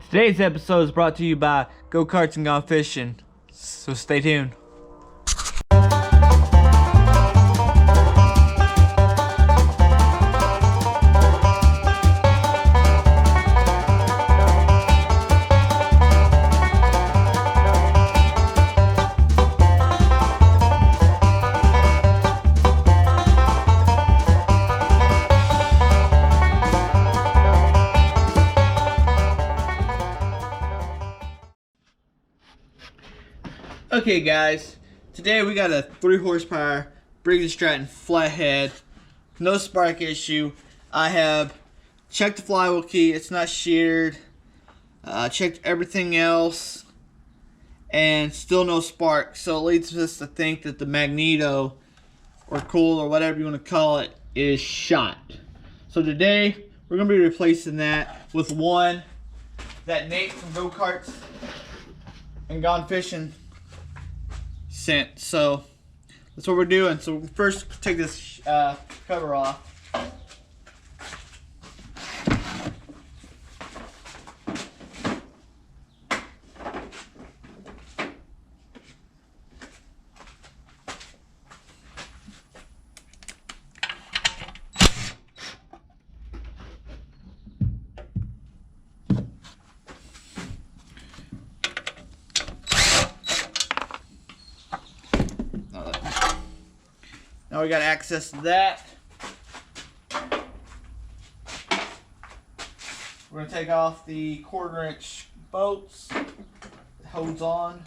Today's episode is brought to you by Go-Karts and Gone Fishing, so stay tuned. Okay guys, today we got a 3 horsepower Briggs and Stratton Flathead, no spark issue. I have checked the flywheel key, it's not sheared, checked everything else, and still no spark. So it leads us to think that the magneto, or coil, or whatever you want to call it, is shot. So today we're going to be replacing that with one that Nate from Go-Karts and Gone Fishing sent. So that's what we're doing. So first, take this cover off. Now we got access to that. We're going to take off the 1/4 inch bolts. It holds on.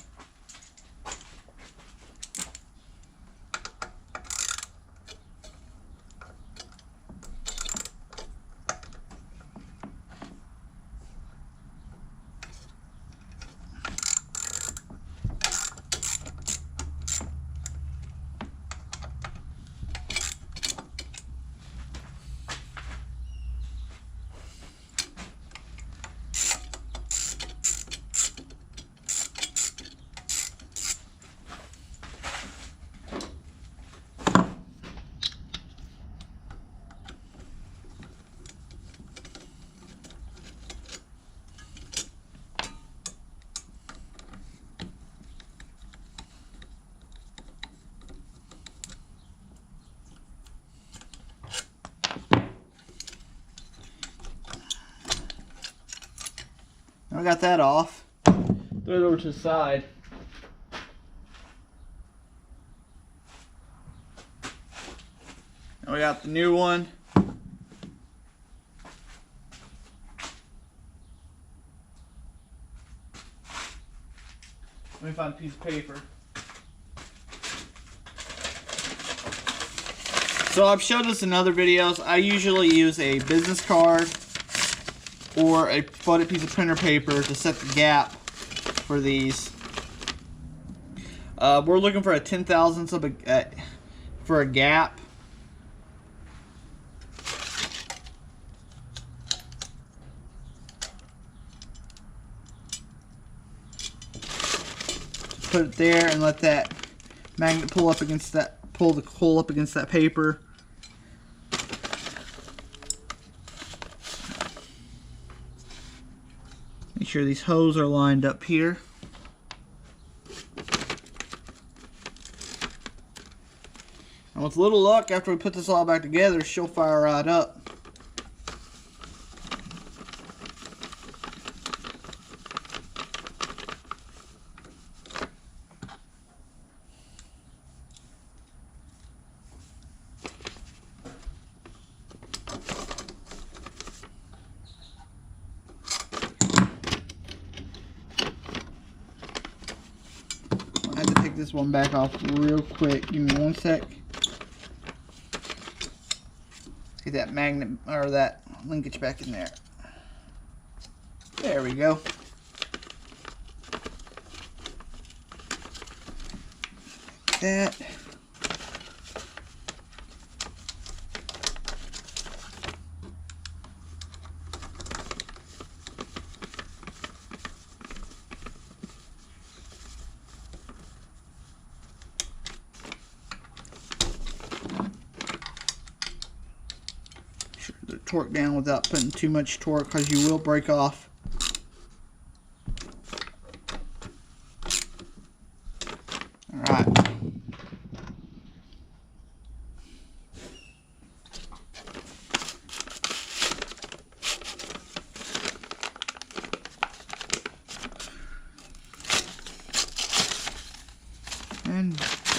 I got that off. Throw it over to the side. And we got the new one. Let me find a piece of paper. So I've showed this in other videos. I usually use a business card or a folded piece of printer paper to set the gap for these. We're looking for a 10,000th of a for a gap. Put it there and let that magnet pull up against that, pull the coil up against that paper. Make sure these hoses are lined up here. And with a little luck, after we put this all back together, she'll fire right up. I have to take this one back off real quick. Give me 1 sec. Get that magnet or that linkage back in there. There we go. Like that. Torque down without putting too much torque, because you will break off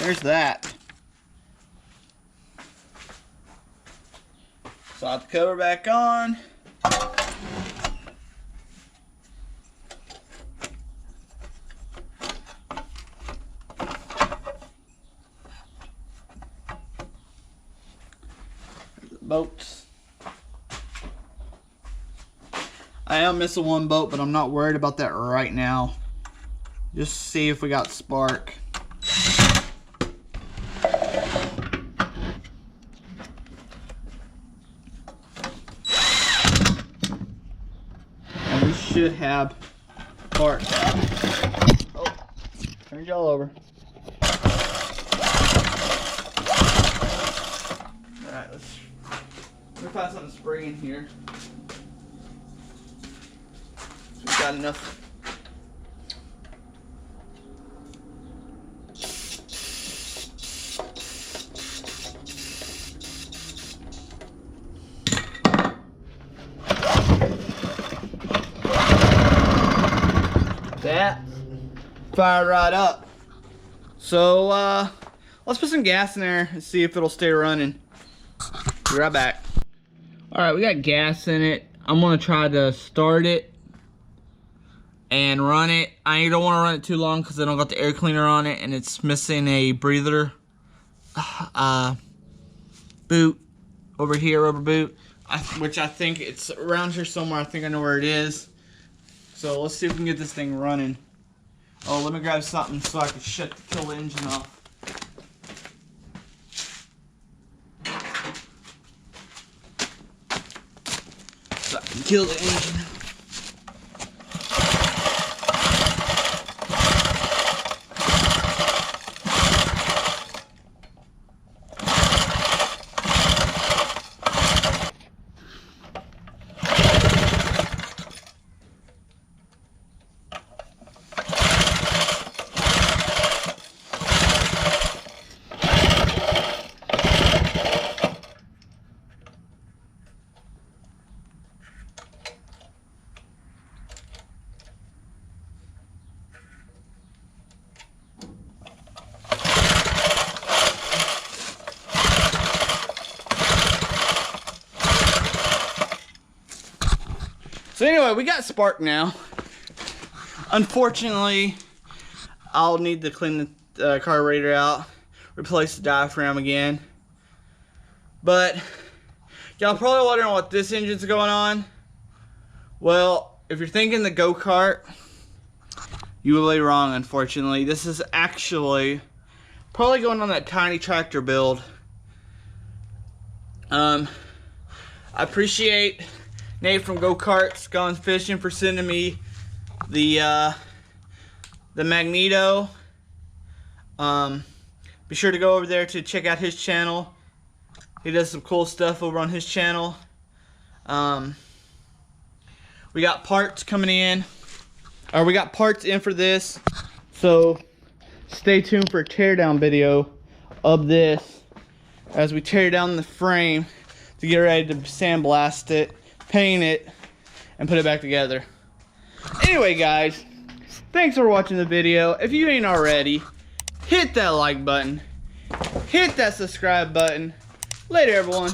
there's that. Slide the cover back on. Bolts. I am missing one bolt, but I'm not worried about that right now. Just see if we got spark. And we should have spark. Oh, turned y'all over. Alright, let me find something to spray in here. We've got enough. That fire right up. So let's put some gas in there and see if it'll stay running. Be right back. Alright, we got gas in it. I'm gonna try to start it and run it. I don't want to run it too long because I don't got the air cleaner on it and it's missing a breather boot over here, rubber boot, which I think it's around here somewhere. I think I know where it is. So let's see if we can get this thing running. Oh, let me grab something so I can kill the engine off. So I can kill the engine. So anyway, we got spark now. Unfortunately, I'll need to clean the carburetor out, replace the diaphragm again. But y'all probably wondering what this engine's going on. Well, if you're thinking the go-kart, you will be wrong, unfortunately. This is actually probably going on that tiny tractor build. I appreciate Nate from Go-Karts Gone Fishing for sending me the magneto. Be sure to go over there to check out his channel. He does some cool stuff over on his channel. We got parts coming in, or we got parts in for this, so stay tuned for a teardown video of this as we tear down the frame to get ready to sandblast it, paint it, and put it back together. Anyway guys, thanks for watching the video. If you ain't already, hit that like button, hit that subscribe button. Later everyone.